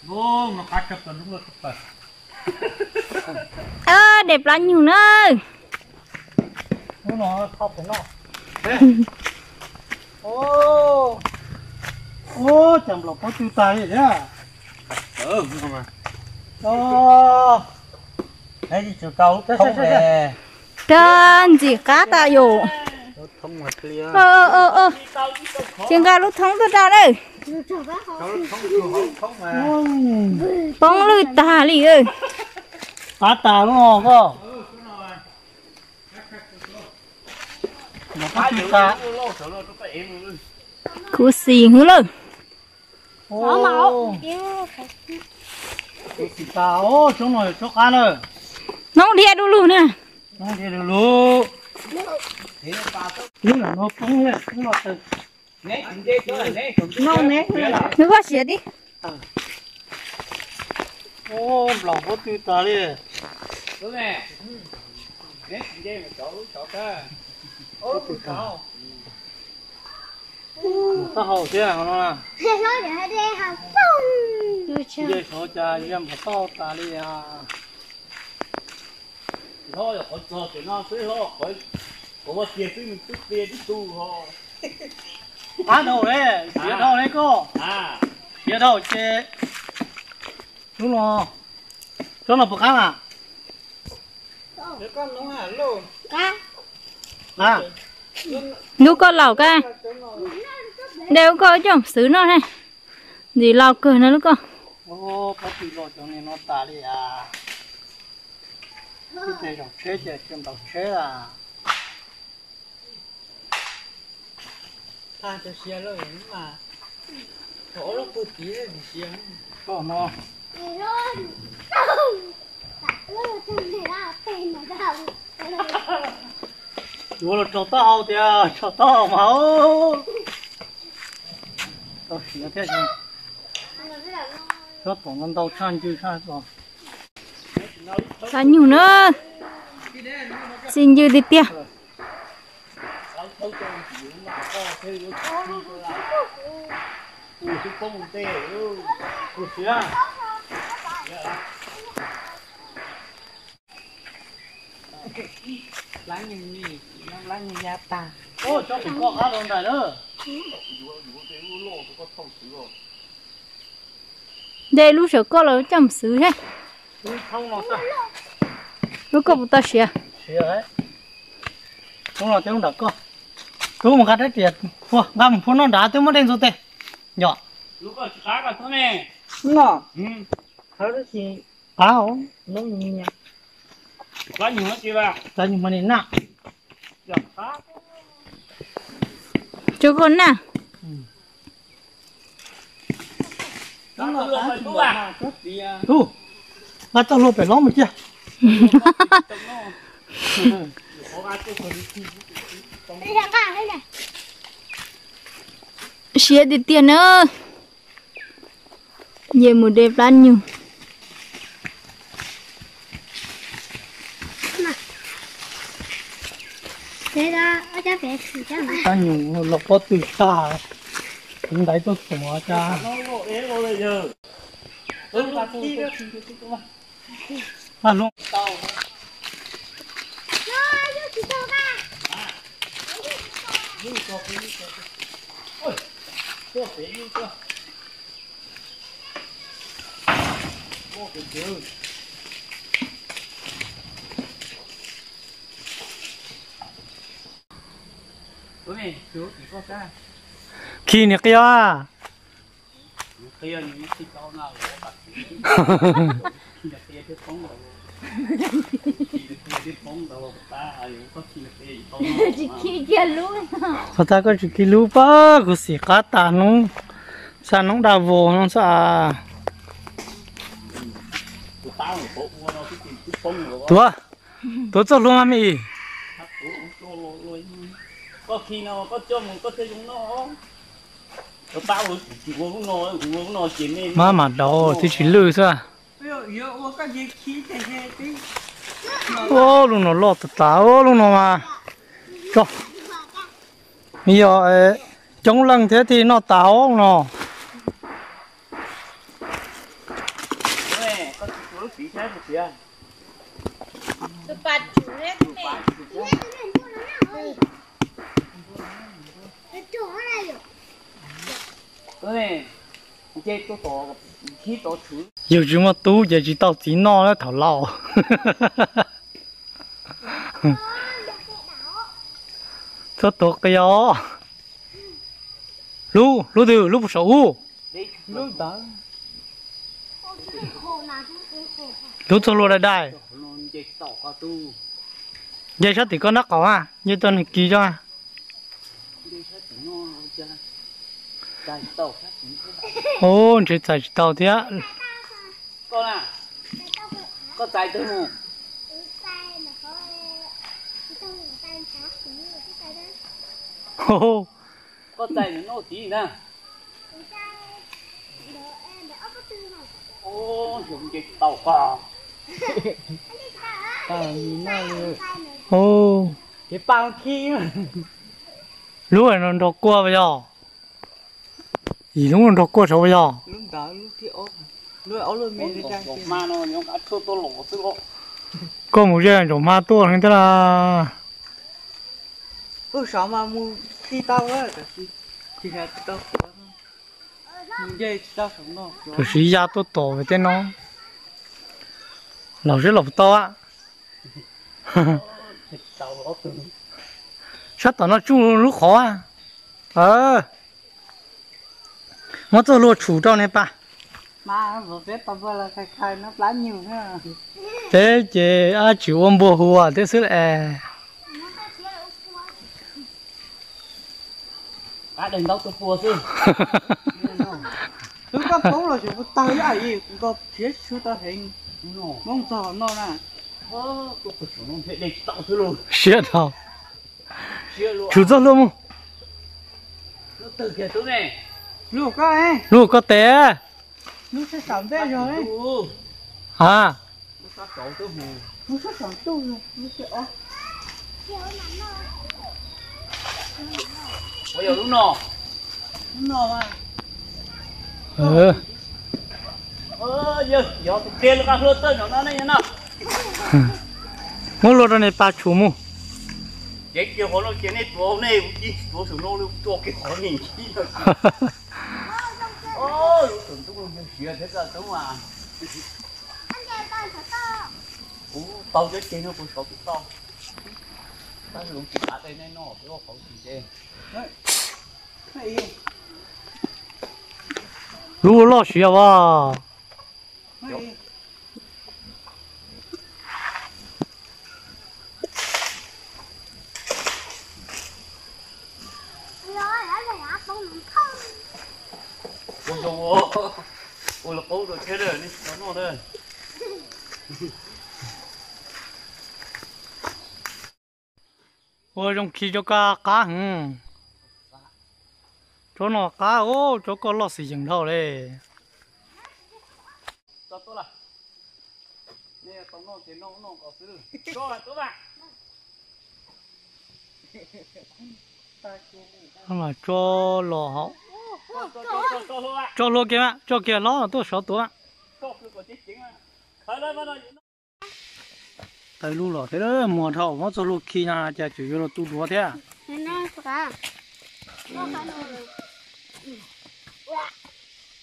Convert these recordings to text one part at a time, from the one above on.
Ô, nó cắt chập tuần đúng rồi chập tuần. Đẹp lắm nhiều nữa. Nó khóc cái nó. Ô, chẳng lộc có tiêu tài vậy nhá. Không mà. Đấy thì chiều cao không về. Trên gì cá ta dù. Thông mặt lia. Trên ga lúc thông tôi ra đây. Không mà. Bóng lưới ta đi ơi. Cá tà đúng không cô? Nó có tiêu ta. Cú xì hứa lên. Ô. Tiêu ta. Ô, chúng nó cho cá rồi. Nó đi đu luôn nè. Nó đi được luôn. Đúng là nó không nhá, nó từ. Nó nè. Nó có xịt đi. Ô, lòng có tiêu ta đi. Đúng nè. Nè, đây là chỗ cơ. Ô, cao. Nó hậu thế à nó à? Nói để đi học. Đây số cha em có to ta đi à. Thôi, họ cho tụi nóซื้อ họ khỏi có tiềnซื้อmình chút tiền đi tu họ. Ăn đâu đấy, tiền đâu đấy cô? À, tiền đâu chế? Đúng rồi. Cho nó bực ăn à? để con nó hả luôn. Cá. À. Nếu có lẩu ca. Đều có chứ, xứ nó này. Gì lẩu cười nó con. Ô, có tí lọ cho nên nó ta đi à. Cái này đọc chế chứ, chân đọc chế à. Ta cho xe rồi mà. Chỗ nó cứ tí là xe. Có nó. Thì luôn. Không. Luôn trong này là tên mà đâu. Chú là cho tao kìa, cho tao máu. Tao xỉa thế chứ. Cho tổng ngân tao chan chứ chan rồi. Cá nhiều nữa. Xin dư đi tia. Láng như gì? Láng như gia ta. Ô, cho mình có khá đơn này nữa. Đây lúc sợ có là chăm xứ thế. Không nó sao? Lúc có một ta xỉa. Xỉa đấy. Không là tiếng đặc cơ. Cứ một cái đấy tiệt. Phua, găm phun nó đá tiếng mất đen rồi tê. Nhỏ. Lúc đó cá cả thôi nè. Nó. Thôi đó chị. Cá hổ. Nó như nha. Cá nhiều hết chị ba. Ta nhưng mà nên nặng. Dòng cá. Chú con nè. Nó là cá chú à. Chú. Ba tao lô phải ló một kia. Đây là cá đây này. Xỉa đi tia nữa. Về một đẹp lắm nhiều. Thế ra ở cha bé thì cha mà. Ta nhiều lọc có từ xa. Cũng đấy tôi khổ cha. Nó lộ đế lộ bây giờ. Là chi đó. À luôn. Tao. Rồi, vô chị tao ba. Ôi. Cho phải đi cho. Ô cái chứ. Ủa này, chú chỉ có cá. Khi này kia. Kia những cái câu nào là bạc. Khi là kia cái phóng rồi. Khi cái phóng rồi ta có khi là kia phóng. Chỉ khi kia luôn. Có ta có chỉ kí lú ba, có xỉ cá tà nông. Sa nông đào vô nông sa. Tao một bộ nó cái phóng rồi. Tua cho luôn mà mì. Có khi nào có cho mình có thể dùng nó. Tao chỉ uống nó chỉ nên. Mà đâu thì chỉ lư thôi. Ô, lúc nó lọt tao lúc nó mà. Cho. Bây giờ chống lăng thế thì nó táo nó. tí thế một tí à tôi bật chủ hết nè cái này chơi tôi tổ khi tổ thứ giờ chúng mà tú giờ chỉ tao tí no nó thảo lao thôi tốt cái đó lu từ lu sầu đi lúc đó lu cho lu đây luôn chơi tổ qua tu giờ sao thì có nắp có à như tôi này ký cho à đi hết nó chơi chơi tổ hết ô chỉ chạy tàu thế con à có chạy tới không ô có chạy nó tí nè ô dùng chơi tàu cò ô cái bao khí mà lúc này nó đọc qua bây giờ gì lúc nó đọc qua sao bây giờ lúc đó lúc thì ốp lúc ốp luôn mày ra mà nó nhóc ăn thua tôi lỗ tôi lỗ có một cái chỗ ma to hơn thế là sao mà mua khi tao á thì là tao mình chơi tao sống nó tôi sĩ gia tôi tổ với tên nó lão rất là to á tao ốp từ sao tao nó chung lúc khó à mà tôi luôn chủ trong này ba mà vừa biết tao vừa là khai nó lá nhiều nữa thế chị chịu ôm bùa hùa thế xứ lại đừng đâu tôi phùa chứ chúng ta tốt là chỉ có tao với ai gì cũng có thiết chưa ta hình mong chờ nó nè tôi phải nó phải để tạo thứ luôn shit đâu luôn chủ rất luôn nó từ kia tới này lúc cái ấy lúc có té lúc sẽ sắm thế rồi đấy à lúc sẽ cậu tới hồ lúc sẽ sắm tôi rồi lúc sẽ bây giờ lúc nào mà giờ tôi kia lúc nào luôn tới nó này nào mua lô này ba chủ mu cái kia họ nó kia này tổ này tổ số nó luôn tổ cái họ nhìn chi rồi ôi tưởng tôi không hiểu thế cả đúng mà tao chết trên nó cũng có cái to tao dùng chỉ cá đây này nó cái họ không gì thế này lú lo xía vào ôi là cố rồi chết rồi đi nó đây ôi trong khi cho cá chỗ nó cá ô chỗ có lo xì dừng đâu đấy cho tôi là nè tao nó tiền nó có sự cho là tôi bạn mà cho lò họ cho lò kia nó tôi sợ tôi tại lúc lò thế đó mùa thầu nó cho lúc khi nào chả chủ yếu là tu đũa thế à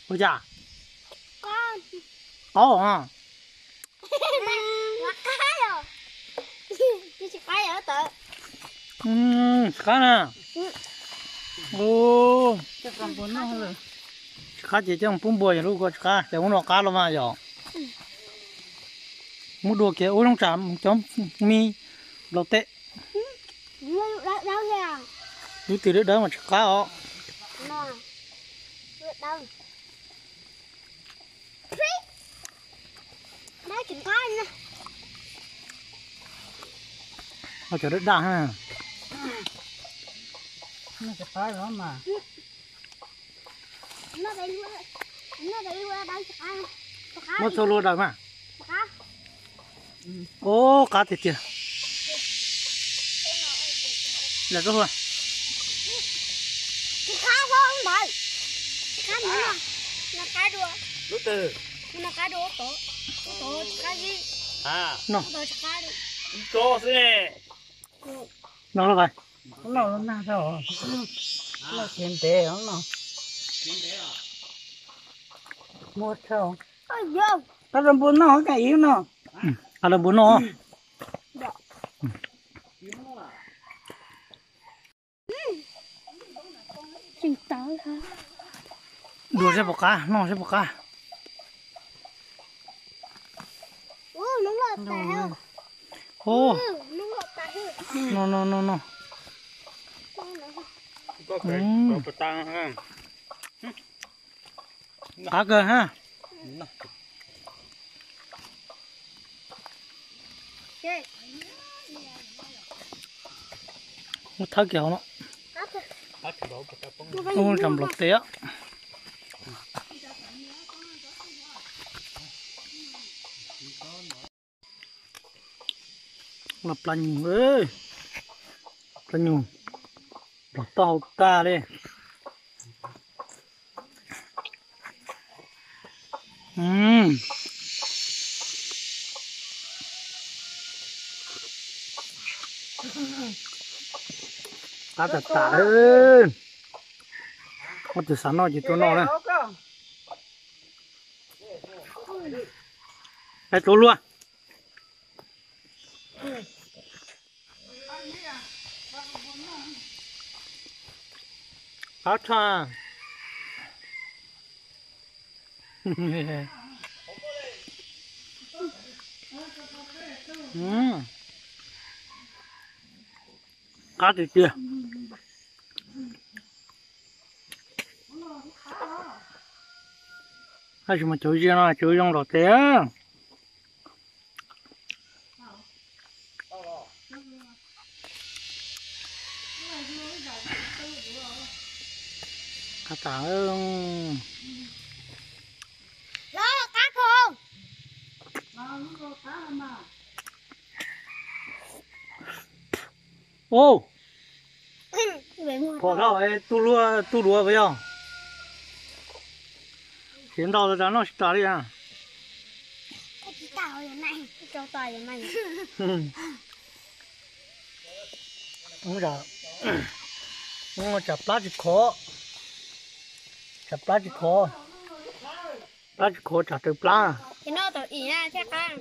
ôi chà có à cá nè ô cá chỉ trong bún bò lúc có cá để muốn cá lo mà giờ muốn đua kia ôi không chạm chấm mi lẩu tệ lúc từ đó mà cá ó ở chỗ đất đá ha nó sẽ phá nó mà một số lúa đời mà ô cá thiệt kìa là cái hoa lúc từ cá đũa tổ Tôi cái gì? À, nó Tôi cái đi. cô sẽ nó là vậy nó na sao nó tiền tệ nó mua sao Ôi dồi. ta làm buồn nó cái yếu nó à là bún nó Chừng tới hả? đùa sẽ bọc cá nó sẽ bọc cá Nó lọt tài không? ô Nó lọt tài không? nó có cái tăng ha. cá cơ ha Chơi. nó tháo kiểu nó Bắt đầu bắt đầu nó trầm lọc té là planh ơi planh đỏ to ta đi cá thật tạ ơi có từ sáng nó chỉ tôi nó đây đây tôi luôn cá cha cá thì chưa hay mà chơi gì nó chơi trong lò té cá tả ơi Đó là cá không? ô Về mua. bỏ ra ấy tu lúa với nhau hiện到了咱那打的呀 Cái chỉ tao vậy này. Cho tài vậy này. ông ra ông chặt lá chỉ khó chặt lá chỉ khó chặt từ lá Cái nó tao ý nha, chắc không?